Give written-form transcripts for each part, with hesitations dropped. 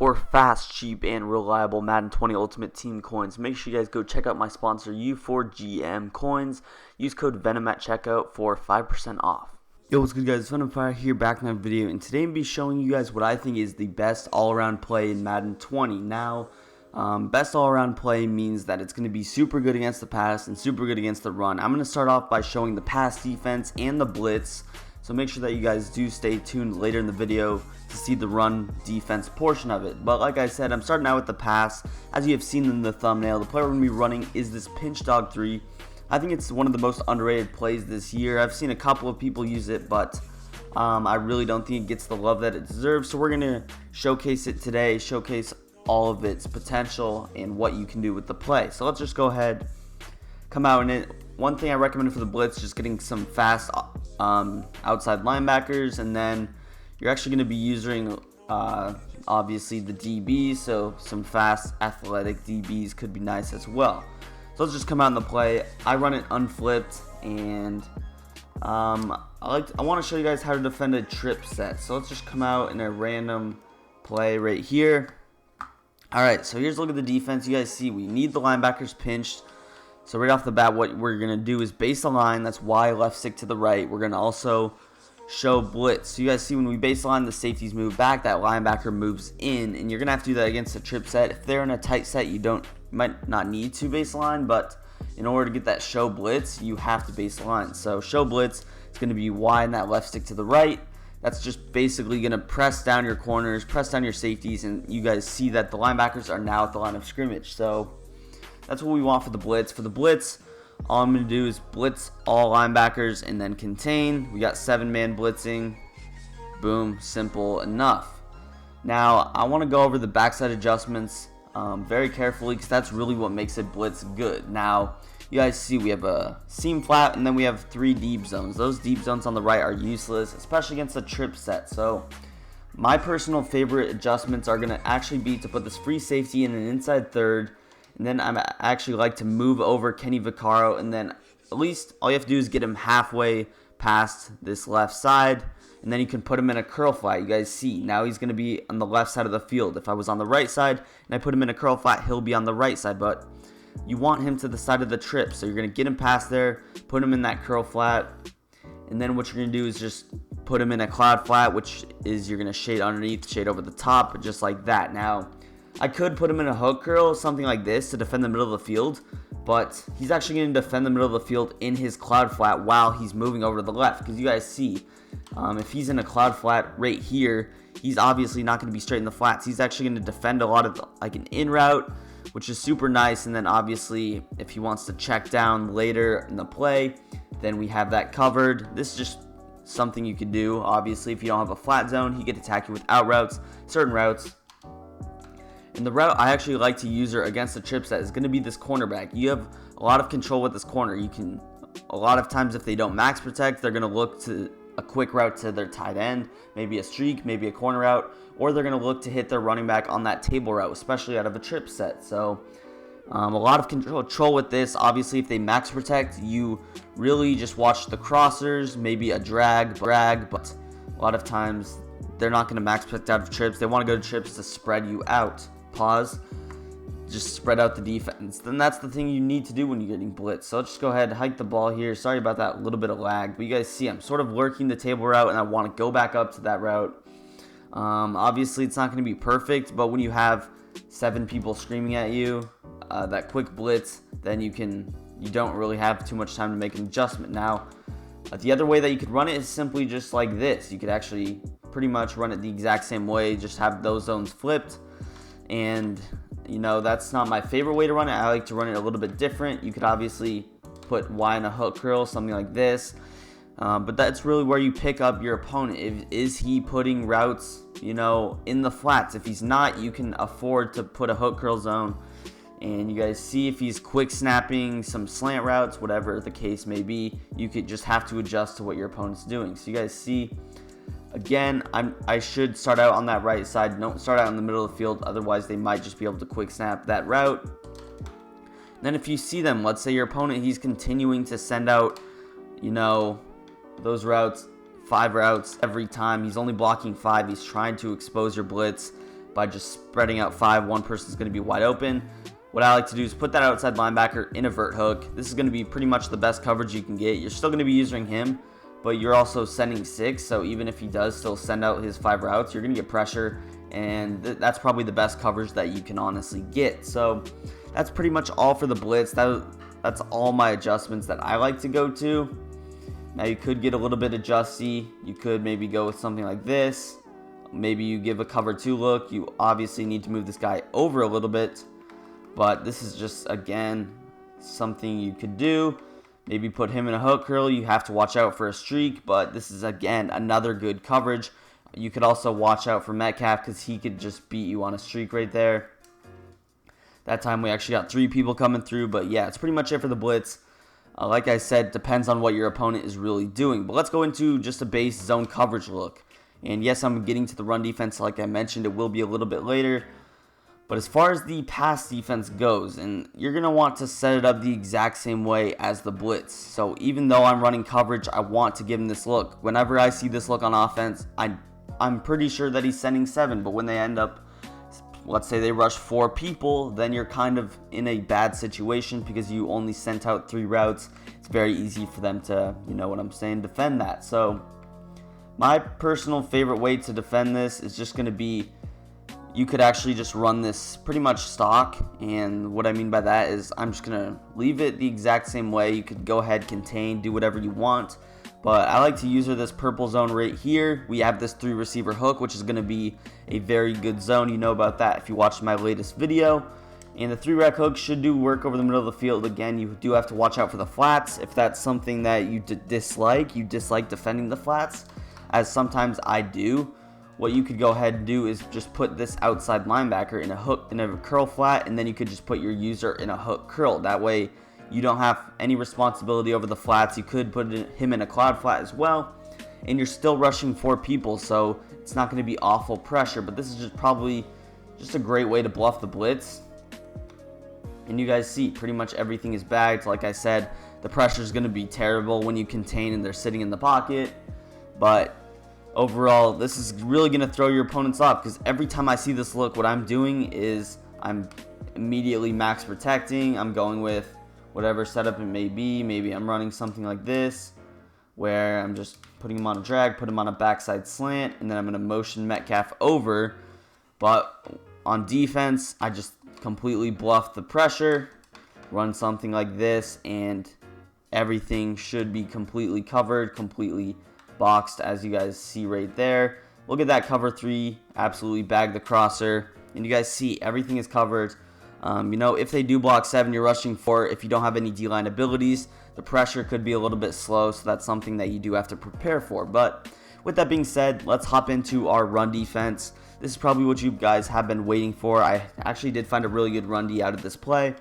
For fast, cheap, and reliable Madden 20 Ultimate Team coins, make sure you guys go check out my sponsor U4GM Coins. Use code VENM at checkout for 5% off. Yo, what's good, guys? VenMFire here, back in my video, and today I'm going to be showing you guys what I think is the best all-around play in Madden 20. Now, best all-around play means that it's going to be super good against the pass and super good against the run. I'm going to start off by showing the pass defense and the blitz, so make sure that you guys do stay tuned later in the video to see the run defense portion of it. But like I said, I'm starting out with the pass. As you have seen in the thumbnail, the play we're going to be running is this pinch dog 3. I think it's one of the most underrated plays this year. I've seen a couple of people use it, but I really don't think it gets the love that it deserves. So we're going to showcase it today, showcase all of its potential and what you can do with the play. So let's just go ahead, come out in it. One thing I recommend for the blitz, just getting some fast outside linebackers, and then you're actually going to be using obviously the DBs, so some fast athletic DBs could be nice as well. So let's just come out in the play. I run it unflipped, and I want to show you guys how to defend a trip set. So let's just come out in a random play right here. Alright, so here's a look at the defense. You guys see we need the linebackers pinched. So right off the bat, what we're going to do is base the line. That's Y left stick to the right. We're going to also show blitz. So you guys see when we baseline, the safeties move back, that linebacker moves in, and you're going to have to do that against a trip set. If they're in a tight set, you might not need to baseline, but in order to get that show blitz, you have to baseline. So show blitz is going to be Y and that left stick to the right. That's just basically going to press down your corners, press down your safeties, and you guys see that the linebackers are now at the line of scrimmage. So that's what we want for the blitz. For the blitz, all I'm going to do is blitz all linebackers and then contain. We got 7-man blitzing. Boom, simple enough. Now, I want to go over the backside adjustments very carefully, because that's really what makes a blitz good. Now, you guys see we have a seam flat, and then we have 3 deep zones. Those deep zones on the right are useless, especially against a trip set. So my personal favorite adjustments are going to actually be to put this free safety in an inside third, and then I actually like to move over Kenny Vaccaro, and then at least all you have to do is get him halfway past this left side, and then you can put him in a curl flat. You guys see, now he's going to be on the left side of the field. If I was on the right side and I put him in a curl flat, he'll be on the right side, but you want him to the side of the trip. So you're going to get him past there, put him in that curl flat, and then what you're going to do is just put him in a cloud flat, which is you're going to shade underneath, shade over the top, just like that. Now, I could put him in a hook curl, something like this, to defend the middle of the field, but he's actually going to defend the middle of the field in his cloud flat while he's moving over to the left, because you guys see, if he's in a cloud flat right here, he's obviously not going to be straight in the flats. He's actually going to defend a lot of like an in route, which is super nice. And then obviously if he wants to check down later in the play, then we have that covered. This is just something you could do. Obviously, if you don't have a flat zone, he could attack you with out routes, certain routes. And the route I actually like to use her against the trip set is going to be this cornerback. You have a lot of control with this corner. You can, a lot of times if they don't max protect, they're going to look to a quick route to their tight end, maybe a streak, maybe a corner route, or they're going to look to hit their running back on that table route, especially out of a trip set. So a lot of control with this. Obviously, if they max protect, you really just watch the crossers, maybe a drag, but a lot of times they're not going to max protect out of trips. They want to go to trips to spread you out. Pause. Just spread out the defense. Then that's the thing you need to do when you're getting blitzed. So let's just go ahead and hike the ball here. Sorry about that little bit of lag, but you guys see I'm sort of lurking the table route, and I want to go back up to that route. Obviously, it's not going to be perfect, but when you have 7 people screaming at you, that quick blitz, then you don't really have too much time to make an adjustment. Now, the other way that you could run it is simply just like this. You could actually pretty much run it the exact same way, just have those zones flipped. And, you know, that's not my favorite way to run it. I like to run it a little bit different. You could obviously put Y in a hook curl, something like this. But that's really where you pick up your opponent. Is he putting routes, you know, in the flats? If he's not, you can afford to put a hook curl zone. And you guys see if he's quick snapping some slant routes, whatever the case may be, you could just have to adjust to what your opponent's doing. So you guys see, again, I should start out on that right side. Don't start out in the middle of the field, otherwise they might just be able to quick snap that route. Then if you see them, let's say your opponent, he's continuing to send out, you know, those routes, 5 routes every time. He's only blocking 5. He's trying to expose your blitz. by just spreading out 5. One person's going to be wide open. What I like to do is put that outside linebacker in a vert hook. This is going to be pretty much the best coverage you can get. You're still going to be using him, but you're also sending 6. So even if he does still send out his 5 routes, you're going to get pressure, and that's probably the best coverage that you can honestly get. So that's pretty much all for the blitz. That's all my adjustments that I like to go to. Now you could get a little bit adjusty. You could maybe go with something like this. Maybe you give a cover 2 look. You obviously need to move this guy over a little bit, but this is just, again, something you could do. Maybe put him in a hook curl. You have to watch out for a streak, but this is, again, another good coverage. You could also watch out for Metcalf because he could just beat you on a streak right there. That time we actually got 3 people coming through, but yeah, it's pretty much it for the blitz. Like I said, depends on what your opponent is really doing. But let's go into just a base zone coverage look. And yes, I'm getting to the run defense like I mentioned. It will be a little bit later. But as far as the pass defense goes, and you're going to want to set it up the exact same way as the blitz. So even though I'm running coverage, I want to give him this look. Whenever I see this look on offense, I'm pretty sure that he's sending 7. But when they end up, let's say they rush 4 people, then you're kind of in a bad situation because you only sent out 3 routes. It's very easy for them to, you know what I'm saying, defend that. So my personal favorite way to defend this is just going to be, you could actually just run this pretty much stock. And what I mean by that is I'm just going to leave it the exact same way. You could go ahead, contain, do whatever you want. But I like to use this purple zone right here. We have this 3 receiver hook, which is going to be a very good zone. You know about that if you watched my latest video. And the 3 rec hook should do work over the middle of the field. Again, you do have to watch out for the flats. If that's something that you dislike defending the flats, as sometimes I do, what you could go ahead and do is just put this outside linebacker in a hook, in a curl flat, and then you could just put your user in a hook curl. That way you don't have any responsibility over the flats. You could put him in a cloud flat as well, and you're still rushing 4 people, so it's not going to be awful pressure. But this is just probably just a great way to bluff the blitz. And you guys see pretty much everything is bagged. Like I said, the pressure is going to be terrible when you contain and they're sitting in the pocket. But overall, this is really going to throw your opponents off, because every time I see this look, what I'm doing is I'm immediately max protecting. I'm going with whatever setup it may be. Maybe I'm running something like this, where I'm just putting him on a drag, put him on a backside slant, and then I'm going to motion Metcalf over. But on defense, I just completely bluff the pressure, run something like this, and everything should be completely covered, completely boxed, as you guys see right there. Look at that cover 3, absolutely bag the crosser, and you guys see everything is covered. You know, if they do block 7, you're rushing 4. If you don't have any D-line abilities, the pressure could be a little bit slow, so that's something that you do have to prepare for. But with that being said, let's hop into our run defense. This is probably what you guys have been waiting for. I actually did find a really good run D out of this play.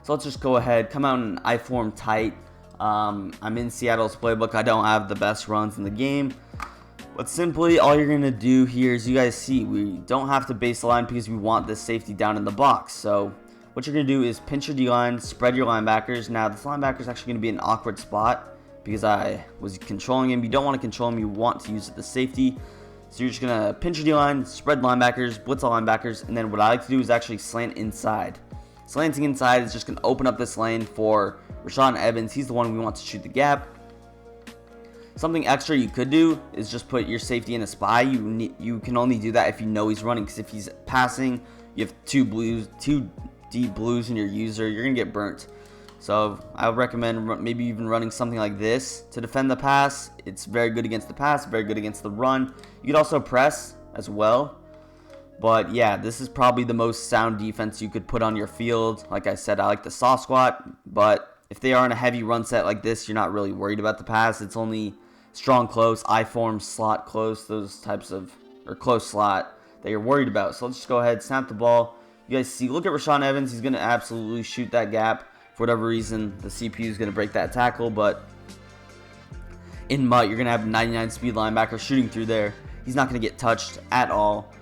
So let's just go ahead, come out in I form tight. I'm in Seattle's playbook. I don't have the best runs in the game. But simply, all you're going to do here is, you guys see, we don't have to base the line because we want this safety down in the box. So what you're going to do is pinch your D-line, spread your linebackers. Now, this linebacker is actually going to be in an awkward spot because I was controlling him. You don't want to control him. You want to use it as safety. So you're just going to pinch your D-line, spread linebackers, blitz all linebackers, and then what I like to do is actually slant inside. Slanting inside is just going to open up this lane for Rashaan Evans. He's the one we want to shoot the gap. Something extra you could do is just put your safety in a spy. You can only do that if you know he's running, because if he's passing, you have two deep blues in your user, you're going to get burnt. So I would recommend maybe even running something like this to defend the pass. It's very good against the pass, very good against the run. You could also press as well. But yeah, this is probably the most sound defense you could put on your field. Like I said, I like the soft squat, but if they are in a heavy run set like this, you're not really worried about the pass. It's only strong close, I form, slot close, those types of, or close slot that you're worried about. So let's just go ahead, snap the ball. You guys see, look at Rashaan Evans. He's going to absolutely shoot that gap. For whatever reason, the CPU is going to break that tackle, but in MUT, you're going to have 99 speed linebacker shooting through there. He's not going to get touched at all.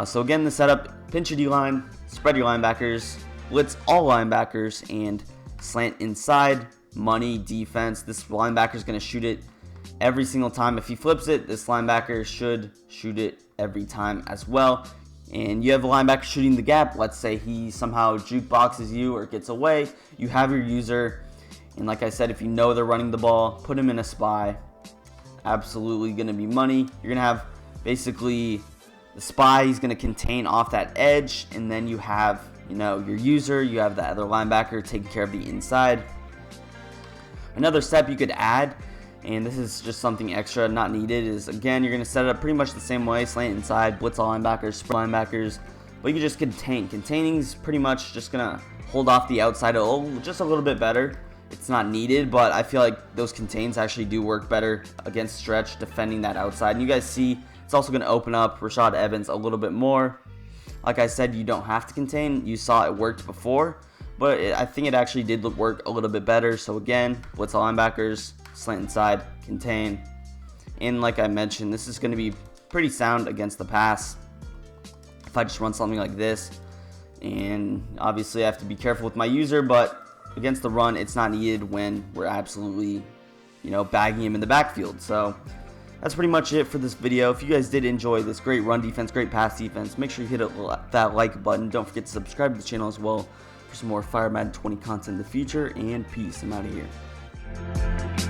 So again, the setup, pinch your D-line, spread your linebackers, blitz all linebackers, and slant inside, money, defense. This linebacker is going to shoot it every single time. If he flips it, this linebacker should shoot it every time as well. And you have a linebacker shooting the gap. Let's say he somehow jukeboxes you or gets away. You have your user. And like I said, if you know they're running the ball, put him in a spy. Absolutely going to be money. You're going to have basically the spy. He's going to contain off that edge. And then you have, your user. You have the other linebacker taking care of the inside. Another step you could add, and this is just something extra not needed, is again, you're going to set it up pretty much the same way. Slant inside, blitz all linebackers, spread linebackers. But you can just contain. Containing is pretty much just going to hold off the outside just a little bit better. It's not needed, but I feel like those contains actually do work better against stretch, defending that outside. And you guys see, it's also going to open up Rashad Evans a little bit more. Like I said, you don't have to contain. You saw it worked before, but I think it actually did work a little bit better. So again, blitz all linebackers, slant inside, contain. And like I mentioned, this is going to be pretty sound against the pass. If I just run something like this, and obviously I have to be careful with my user, but against the run, it's not needed when we're absolutely, bagging him in the backfield. So that's pretty much it for this video. If you guys did enjoy this great run defense, great pass defense, make sure you hit that like button. Don't forget to subscribe to the channel as well for some more Fire Madden 20 content in the future. And peace. I'm out of here.